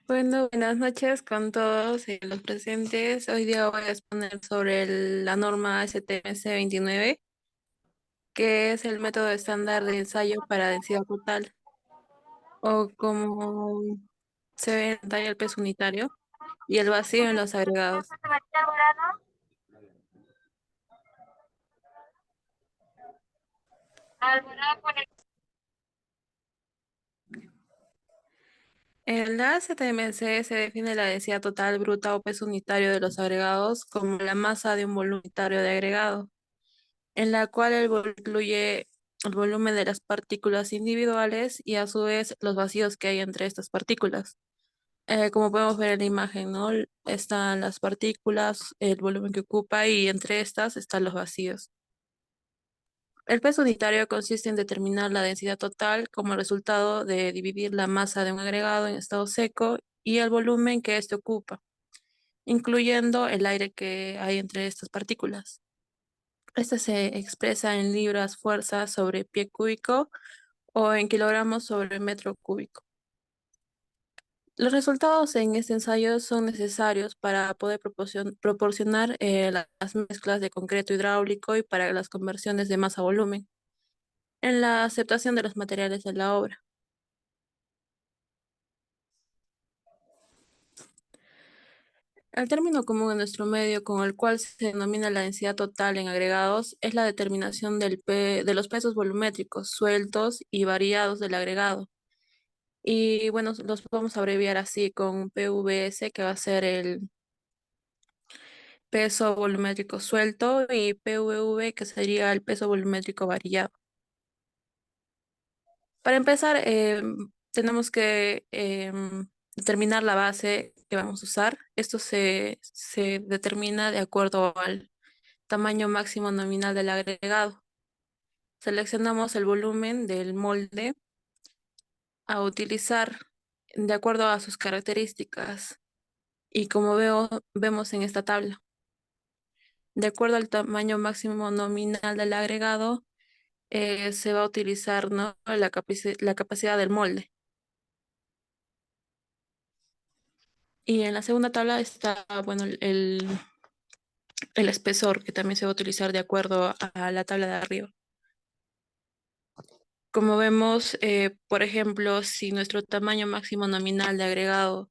Bueno, buenas noches con todos los presentes. Hoy día voy a exponer sobre la norma STMC 29, que es el método estándar de ensayo para densidad total, o como se ve en pantalla el peso unitario y el vacío en los agregados. En la STMC se define la densidad total bruta o peso unitario de los agregados como la masa de un volumen unitario de agregado, en la cual incluye el volumen de las partículas individuales y a su vez los vacíos que hay entre estas partículas. Como podemos ver en la imagen, ¿no? Están las partículas, el volumen que ocupa y entre estas están los vacíos. El peso unitario consiste en determinar la densidad total como resultado de dividir la masa de un agregado en estado seco y el volumen que éste ocupa, incluyendo el aire que hay entre estas partículas. Esta se expresa en libras fuerza sobre pie cúbico o en kilogramos sobre metro cúbico. Los resultados en este ensayo son necesarios para poder proporcionar las mezclas de concreto hidráulico y para las conversiones de masa a volumen en la aceptación de los materiales de la obra. El término común en nuestro medio con el cual se denomina la densidad total en agregados es la determinación de los pesos volumétricos sueltos y variados del agregado. Y bueno, los podemos abreviar así con PVS, que va a ser el peso volumétrico suelto, y PVV, que sería el peso volumétrico variado. Para empezar, tenemos que determinar la base que vamos a usar. Esto se determina de acuerdo al tamaño máximo nominal del agregado. Seleccionamos el volumen del molde a utilizar de acuerdo a sus características y como vemos en esta tabla. De acuerdo al tamaño máximo nominal del agregado, se va a utilizar, ¿no?, la capacidad del molde. Y en la segunda tabla está, bueno, el espesor, que también se va a utilizar de acuerdo a la tabla de arriba. Como vemos, por ejemplo, si nuestro tamaño máximo nominal de agregado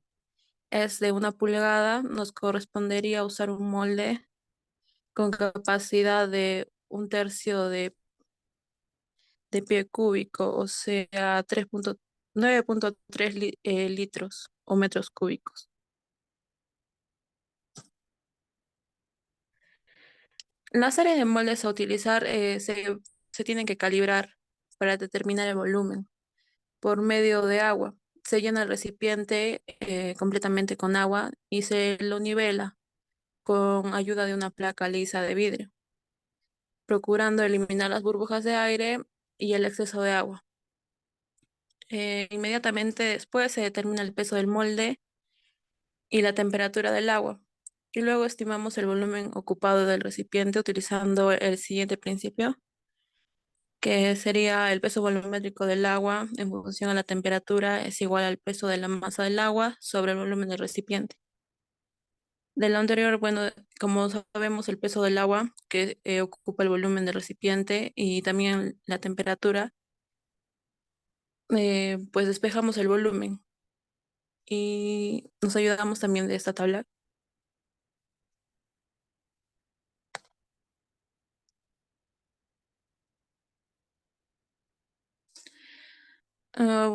es de 1 pulgada, nos correspondería usar un molde con capacidad de 1/3 de pie cúbico, o sea, 9,3 litros o metros cúbicos. La serie de moldes a utilizar se tienen que calibrar para determinar el volumen por medio de agua. Se llena el recipiente completamente con agua y se lo nivela con ayuda de una placa lisa de vidrio, procurando eliminar las burbujas de aire y el exceso de agua. Inmediatamente después se determina el peso del molde y la temperatura del agua. Y luego estimamos el volumen ocupado del recipiente utilizando el siguiente principio, que sería el peso volumétrico del agua en función a la temperatura es igual al peso de la masa del agua sobre el volumen del recipiente. De lo anterior, bueno, como sabemos el peso del agua que ocupa el volumen del recipiente y también la temperatura, pues despejamos el volumen y nos ayudamos también de esta tabla.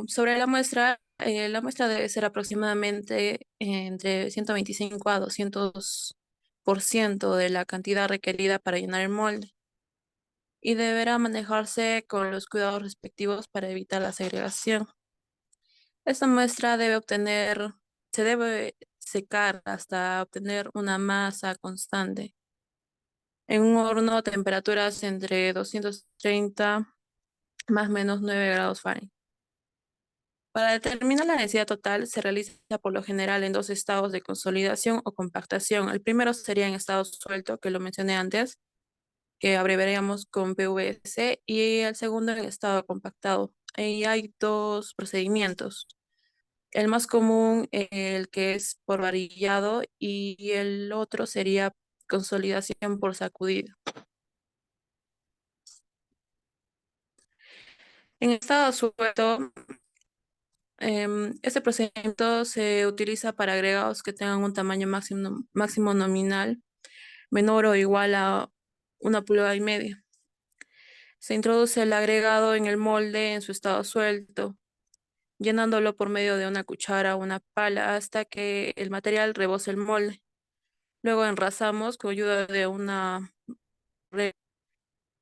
Sobre la muestra debe ser aproximadamente entre 125 a 200% de la cantidad requerida para llenar el molde y deberá manejarse con los cuidados respectivos para evitar la segregación. Esta muestra se debe secar hasta obtener una masa constante en un horno a temperaturas entre 230 más o menos 9 grados Fahrenheit. Para determinar la densidad total se realiza por lo general en dos estados de consolidación o compactación. El primero sería en estado suelto, que lo mencioné antes, que abreviaríamos con PVC, y el segundo en estado compactado. Ahí hay dos procedimientos. El más común, el que es por varillado, y el otro sería consolidación por sacudido. En estado suelto, este procedimiento se utiliza para agregados que tengan un tamaño máximo nominal menor o igual a 1,5 pulgadas. Se introduce el agregado en el molde en su estado suelto, llenándolo por medio de una cuchara o una pala hasta que el material rebose el molde. Luego enrasamos con ayuda de una red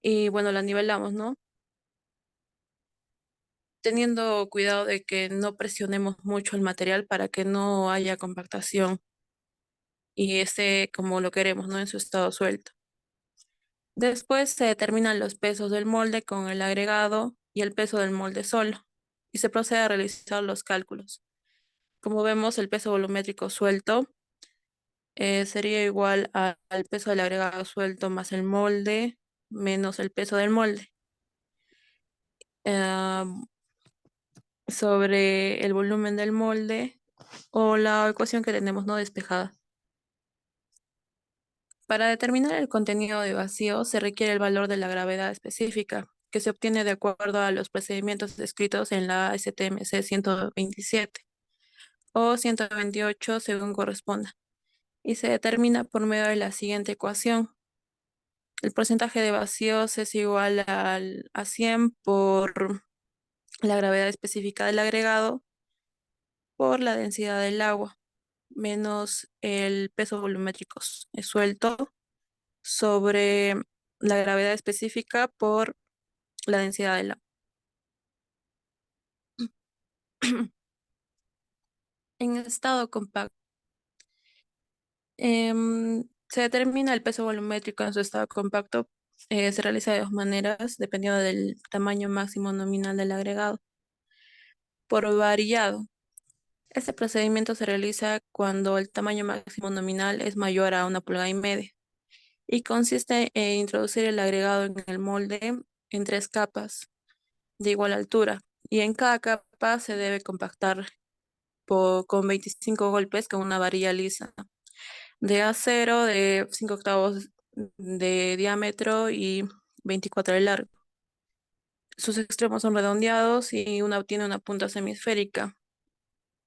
y bueno, la nivelamos, ¿no? Teniendo cuidado de que no presionemos mucho el material para que no haya compactación y esté como lo queremos, ¿no? En su estado suelto. Después se determinan los pesos del molde con el agregado y el peso del molde solo y se procede a realizar los cálculos. Como vemos, el peso volumétrico suelto sería igual al peso del agregado suelto más el molde menos el peso del molde eh, sobre el volumen del molde o la ecuación que tenemos no despejada. Para determinar el contenido de vacío se requiere el valor de la gravedad específica, que se obtiene de acuerdo a los procedimientos descritos en la STMC 127 o 128 según corresponda, y se determina por medio de la siguiente ecuación. El porcentaje de vacíos es igual a 100 por la gravedad específica del agregado por la densidad del agua menos el peso volumétrico suelto sobre la gravedad específica por la densidad del agua. En estado compacto, se determina el peso volumétrico en su estado compacto. Se realiza de dos maneras, dependiendo del tamaño máximo nominal del agregado. Por varillado. Este procedimiento se realiza cuando el tamaño máximo nominal es mayor a 1,5 pulgadas y consiste en introducir el agregado en el molde en 3 capas de igual altura, y en cada capa se debe compactar con 25 golpes con una varilla lisa de acero de 5 octavos de diámetro y 24 de largo. Sus extremos son redondeados y tiene una punta semisférica.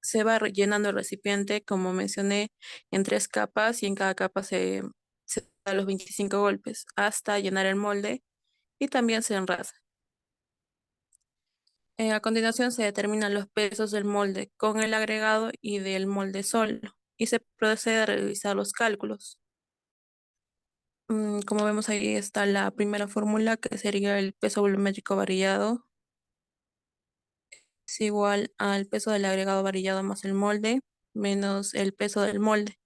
Se va rellenando el recipiente, como mencioné, en 3 capas, y en cada capa se da los 25 golpes hasta llenar el molde y también se enrasa. A continuación se determinan los pesos del molde con el agregado y del molde solo y se procede a realizar los cálculos. Como vemos, ahí está la primera fórmula, que sería el peso volumétrico variado es igual al peso del agregado varillado más el molde menos el peso del molde.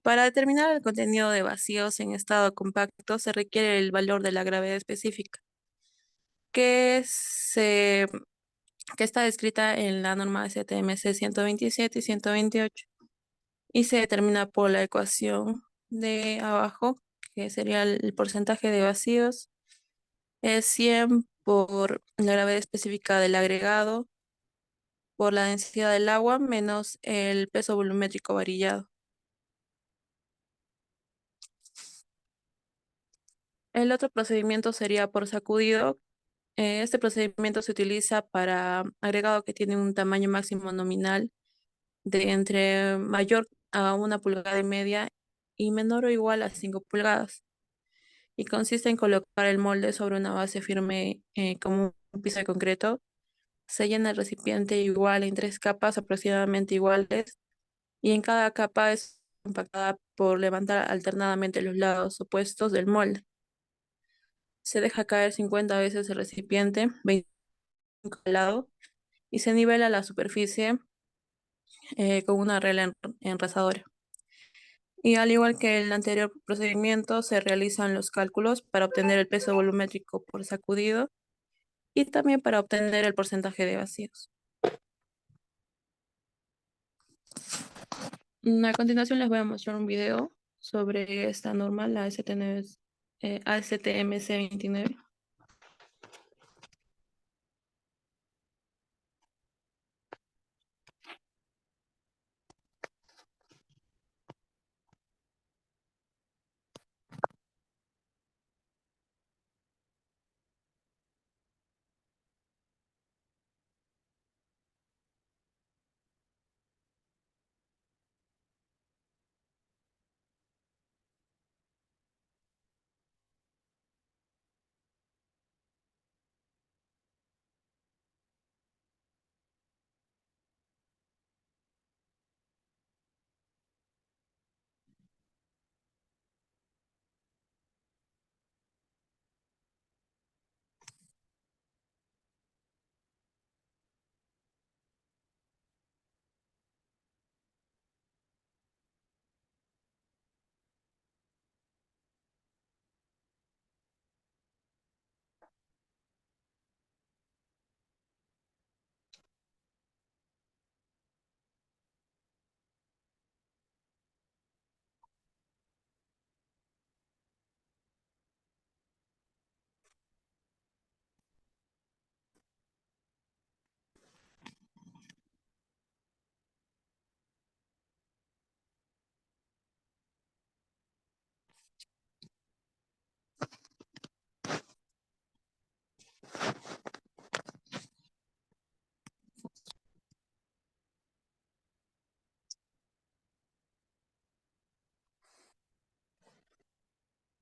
Para determinar el contenido de vacíos en estado compacto se requiere el valor de la gravedad específica, que, se, que está descrita en la norma STMC 127 y 128 y se determina por la ecuación de abajo, que sería el porcentaje de vacíos, es 100 por la gravedad específica del agregado por la densidad del agua menos el peso volumétrico varillado. El otro procedimiento sería por sacudido. Este procedimiento se utiliza para agregado que tiene un tamaño máximo nominal de entre mayor a 1,5 pulgadas y menor o igual a 5 pulgadas. Y consiste en colocar el molde sobre una base firme como un piso de concreto. Se llena el recipiente igual en 3 capas aproximadamente iguales y en cada capa es compactada por levantar alternadamente los lados opuestos del molde. Se deja caer 50 veces el recipiente, 25 al lado, y se nivela la superficie con una regla enrasadora. Y al igual que el anterior procedimiento, se realizan los cálculos para obtener el peso volumétrico por sacudido y también para obtener el porcentaje de vacíos. A continuación les voy a mostrar un video sobre esta norma, la ASTMC 29.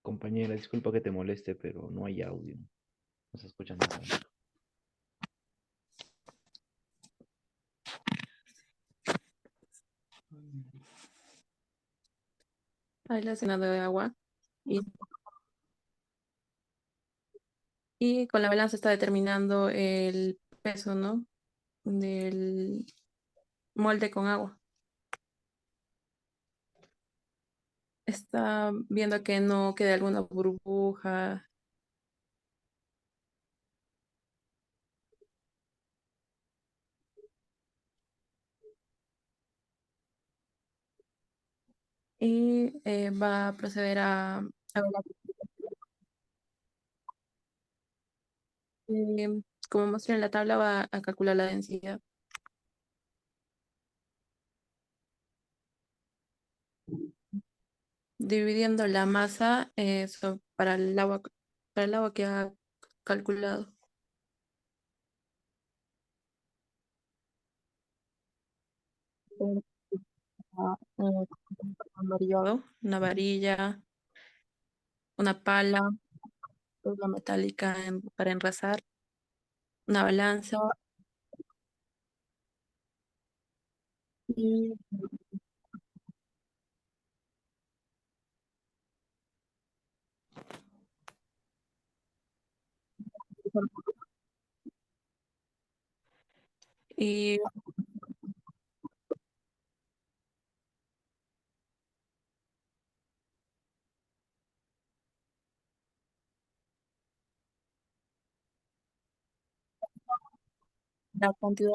Compañera, disculpa que te moleste, pero no hay audio. No se escucha nada. Ahí la llenado de agua y, y con la balanza está determinando el peso, ¿no? Del molde con agua. Está viendo que no quede alguna burbuja y va a proceder a ver como muestra en la tabla, va a calcular la densidad, dividiendo la masa para el agua que ha calculado. Un amarillado, una varilla, una pala, una metálica para enrasar, una balanza y, y la cantidad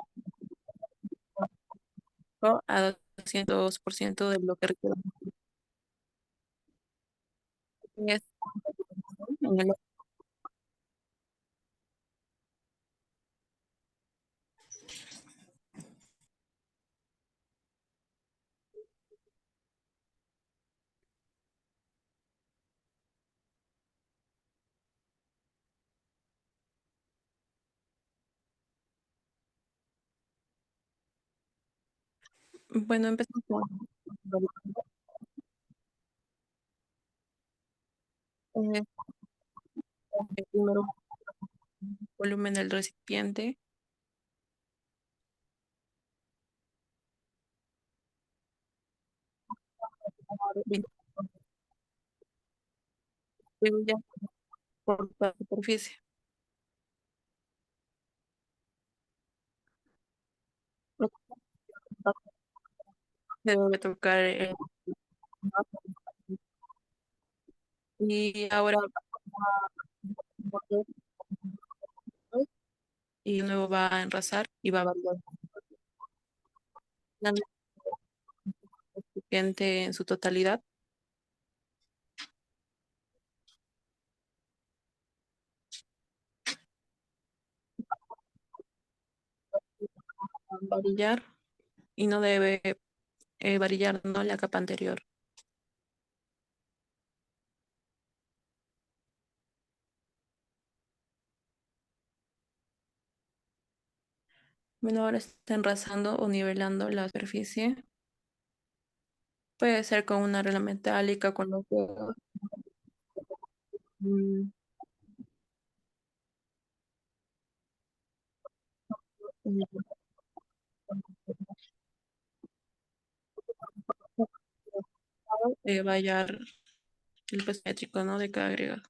a 200% de lo que requiere. Es en el bueno, empezamos con eh, primero el volumen del recipiente, distribuye por la superficie. Se debe tocar y ahora y de nuevo va a enrasar y va a variar el recipiente en su totalidad. Varillar y no debe varillar, ¿no? La capa anterior. Bueno, ahora está enrasando o nivelando la superficie. Puede ser con una regla metálica, con los dedos. Mm, vallar el peso métrico, ¿no? De cada agregado.